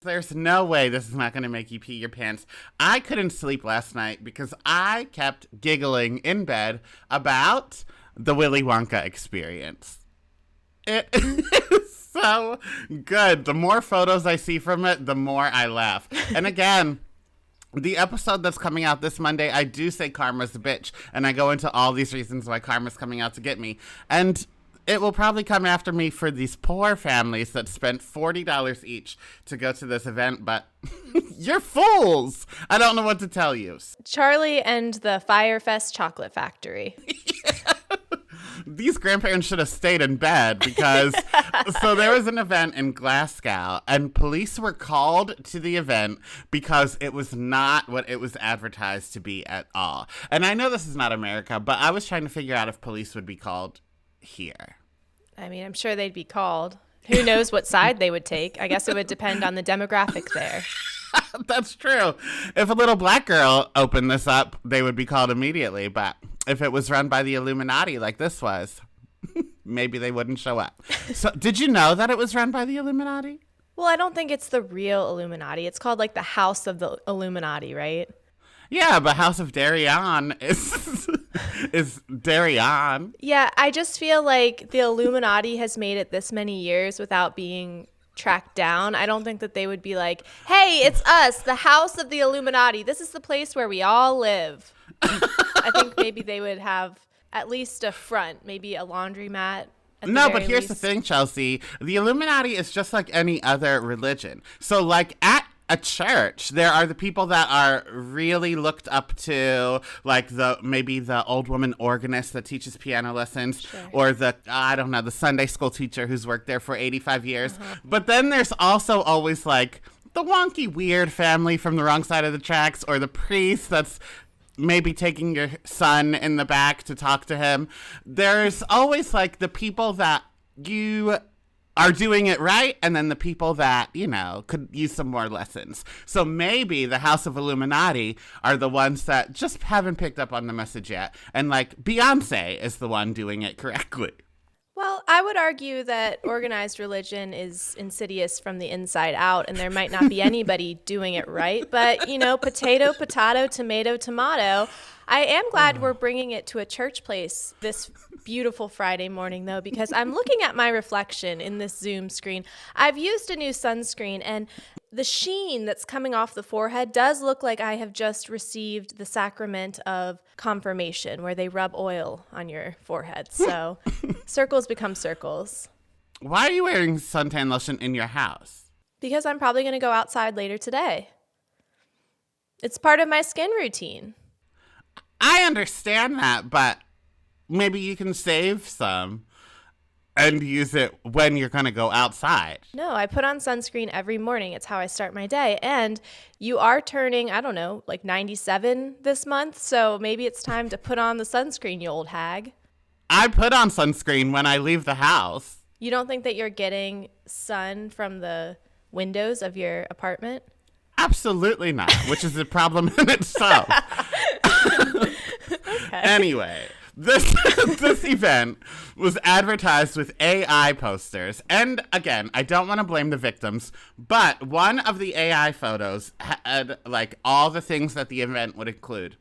There's no way this is not going to make you pee your pants. I couldn't sleep last night because I kept giggling in bed about the Willy Wonka experience. It is so good. The more photos I see from it, the more I laugh. And again, the episode that's coming out this Monday, I do say karma's a bitch. And I go into all these reasons why karma's coming out to get me. And it will probably come after me for these poor families that spent $40 each to go to this event, but you're fools. I don't know what to tell you. Charlie and the Firefest Chocolate Factory. These grandparents should have stayed in bed because, so there was an event in Glasgow and police were called to the event because it was not what it was advertised to be at all. And I know this is not America, but I was trying to figure out if police would be called here. I mean, I'm sure they'd be called. Who knows what side they would take? I guess it would depend on the demographic there. That's true. If a little black girl opened this up, they would be called immediately. But if it was run by the Illuminati like this was, maybe they wouldn't show up. So did you know that it was run by the Illuminati? Well, I don't think it's the real Illuminati. It's called like the House of the Illuminati, right? Yeah, but House of Darien is Darien. Yeah, I just feel like the Illuminati has made it this many years without being tracked down. I don't think that they would be like, hey, it's us, the House of the Illuminati. This is the place where we all live. I think maybe they would have at least a front, maybe a laundromat. No, but here's the thing, Chelsea. The Illuminati is just like any other religion. So like at a church, there are the people that are really looked up to, like maybe the old woman organist that teaches piano lessons, sure, or the Sunday school teacher who's worked there for 85 years. Uh-huh. But then there's also always like the wonky weird family from the wrong side of the tracks, or the priest that's maybe taking your son in the back to talk to him. There's always like the people that you are doing it right, and then the people that, could use some more lessons. So maybe the House of Illuminati are the ones that just haven't picked up on the message yet. And like Beyonce is the one doing it correctly. Well, I would argue that organized religion is insidious from the inside out, and there might not be anybody doing it right. But, potato, potato, tomato, tomato. I am glad we're bringing it to a church place this beautiful Friday morning, though, because I'm looking at my reflection in this Zoom screen. I've used a new sunscreen, and the sheen that's coming off the forehead does look like I have just received the sacrament of confirmation, where they rub oil on your forehead. So circles become circles. Why are you wearing suntan lotion in your house? Because I'm probably going to go outside later today. It's part of my skin routine. I understand that, but maybe you can save some and use it when you're going to go outside. No, I put on sunscreen every morning. It's how I start my day. And you are turning, 97 this month. So maybe it's time to put on the sunscreen, you old hag. I put on sunscreen when I leave the house. You don't think that you're getting sun from the windows of your apartment? Absolutely not, which is a problem in itself. Okay. Anyway, this event was advertised with AI posters. And again, I don't want to blame the victims, but one of the AI photos had like all the things that the event would include,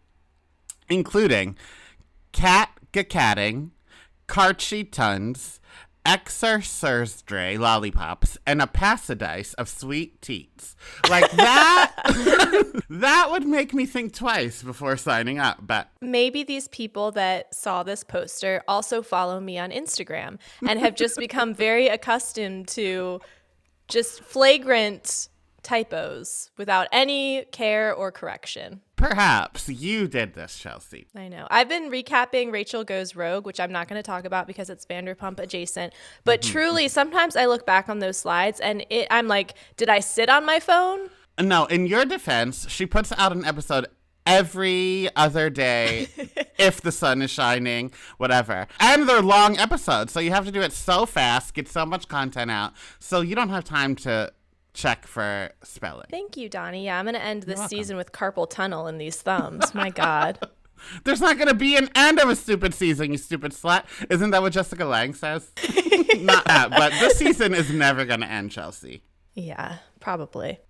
including catting, Karchi tons, Exorcerdre lollipops, and a pasadise of sweet teats. Like that, that would make me think twice before signing up. But maybe these people that saw this poster also follow me on Instagram and have just become very accustomed to just flagrant typos without any care or correction. Perhaps you did this, Chelsea. I know. I've been recapping Rachel Goes Rogue, which I'm not going to talk about because it's Vanderpump adjacent. But truly, sometimes I look back on those slides and I'm like, did I sit on my phone? No, in your defense, she puts out an episode every other day if the sun is shining, whatever. And they're long episodes, so you have to do it so fast, get so much content out, so you don't have time to check for spelling. Thank you, Donnie. Yeah, I'm going to end this season with carpal tunnel in these thumbs. My God. There's not going to be an end of a stupid season, you stupid slut. Isn't that what Jessica Lange says? Not that, but this season is never going to end, Chelsea. Yeah, probably.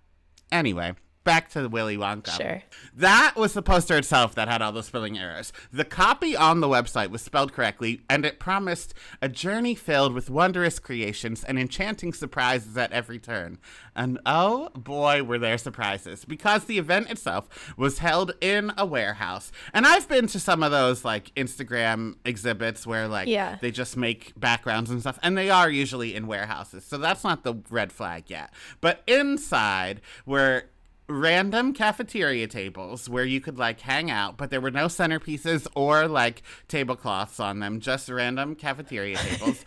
Anyway, back to Willy Wonka. Sure. That was the poster itself that had all the spelling errors. The copy on the website was spelled correctly, and it promised a journey filled with wondrous creations and enchanting surprises at every turn. And oh boy, were there surprises, because the event itself was held in a warehouse. And I've been to some of those like Instagram exhibits where like they just make backgrounds and stuff, and they are usually in warehouses. So that's not the red flag yet. But inside were random cafeteria tables where you could like hang out, but there were no centerpieces or like tablecloths on them, just random cafeteria tables.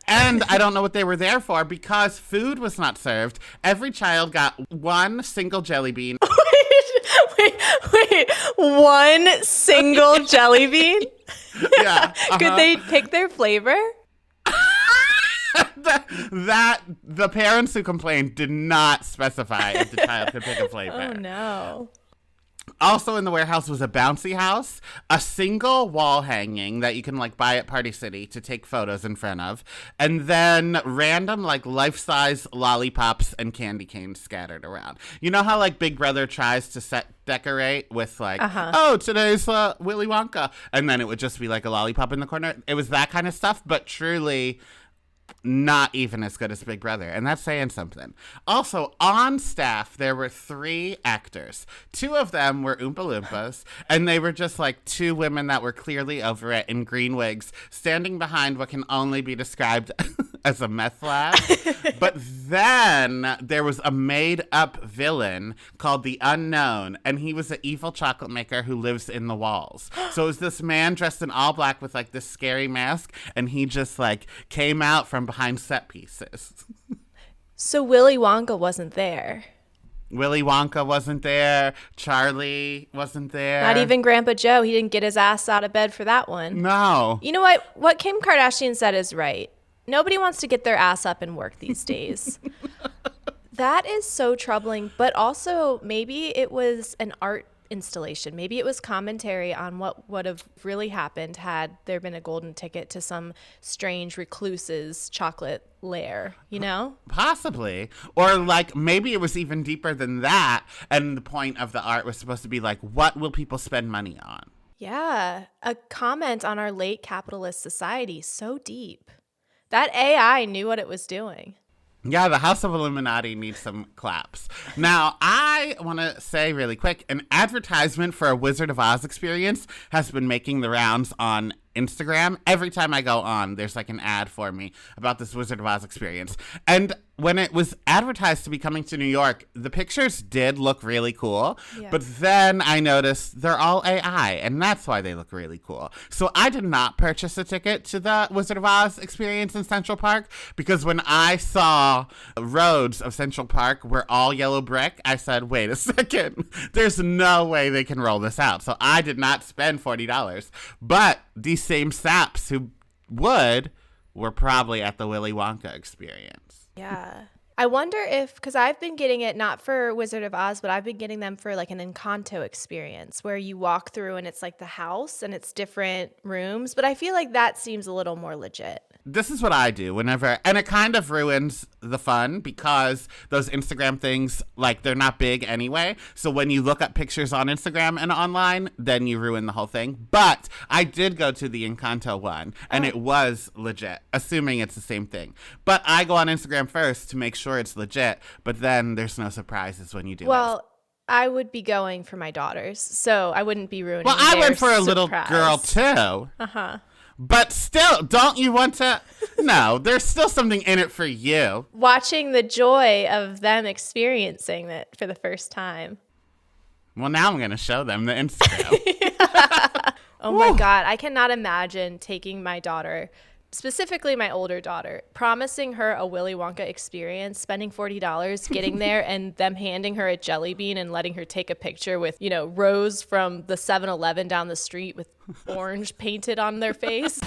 And I don't know what they were there for, because food was not served. Every child got one single jelly bean. Wait. One single jelly bean? Yeah. Could they pick their flavor? The parents who complained did not specify if the child could pick a flavor. Oh, no. Also in the warehouse was a bouncy house, a single wall hanging that you can like buy at Party City to take photos in front of, and then random like life-size lollipops and candy canes scattered around. You know how like Big Brother tries to decorate with like, oh, today's Willy Wonka, and then it would just be like a lollipop in the corner. It was that kind of stuff, but truly not even as good as Big Brother, and that's saying something. Also, on staff, there were 3 actors. 2 of them were Oompa Loompas, and they were just like 2 women that were clearly over it in green wigs, standing behind what can only be described as a meth lab. But then there was a made-up villain called the Unknown, and he was an evil chocolate maker who lives in the walls. So it was this man dressed in all black with like this scary mask, and he just like came out from behind set pieces. So Willy Wonka wasn't there. Willy Wonka wasn't there. Charlie wasn't there. Not even Grandpa Joe. He didn't get his ass out of bed for that one. No. You know what? What Kim Kardashian said is right. Nobody wants to get their ass up and work these days. That is so troubling. But also, maybe it was an art installation. Maybe it was commentary on what would have really happened had there been a golden ticket to some strange recluse's chocolate lair, you know? Possibly. Or like maybe it was even deeper than that, and the point of the art was supposed to be like, what will people spend money on? Yeah, a comment on our late capitalist society. So deep. That AI knew what it was doing. Yeah, the House of Illuminati needs some claps. Now, I want to say really quick, an advertisement for a Wizard of Oz experience has been making the rounds on Instagram. Every time I go on, there's like an ad for me about this Wizard of Oz experience. And when it was advertised to be coming to New York, the pictures did look really cool. Yeah. But then I noticed they're all AI, and that's why they look really cool. So I did not purchase a ticket to the Wizard of Oz experience in Central Park, because when I saw roads of Central Park were all yellow brick, I said, wait a second, there's no way they can roll this out. So I did not spend $40. But these same saps who were probably at the Willy Wonka experience. Yeah. I wonder if, because I've been getting it not for Wizard of Oz, but I've been getting them for like an Encanto experience where you walk through and it's like the house and it's different rooms. But I feel like that seems a little more legit. This is what I do whenever, and it kind of ruins the fun because those Instagram things, like, they're not big anyway. So when you look up pictures on Instagram and online, then you ruin the whole thing. But I did go to the Encanto one, and it was legit, assuming it's the same thing. But I go on Instagram first to make sure it's legit, but then there's no surprises when you do it. Well, I would be going for my daughters, so I wouldn't be ruining Well, I went for a surprise. little girl, too. Uh-huh. But still, don't you want to? No, there's still something in it for you. Watching the joy of them experiencing it for the first time. Well, now I'm going to show them the Instagram. Oh, my God. I cannot imagine taking my daughter, specifically my older daughter, promising her a Willy Wonka experience, spending $40, getting there, and them handing her a jelly bean and letting her take a picture with, you know, Rose from the 7-Eleven down the street with orange painted on their face.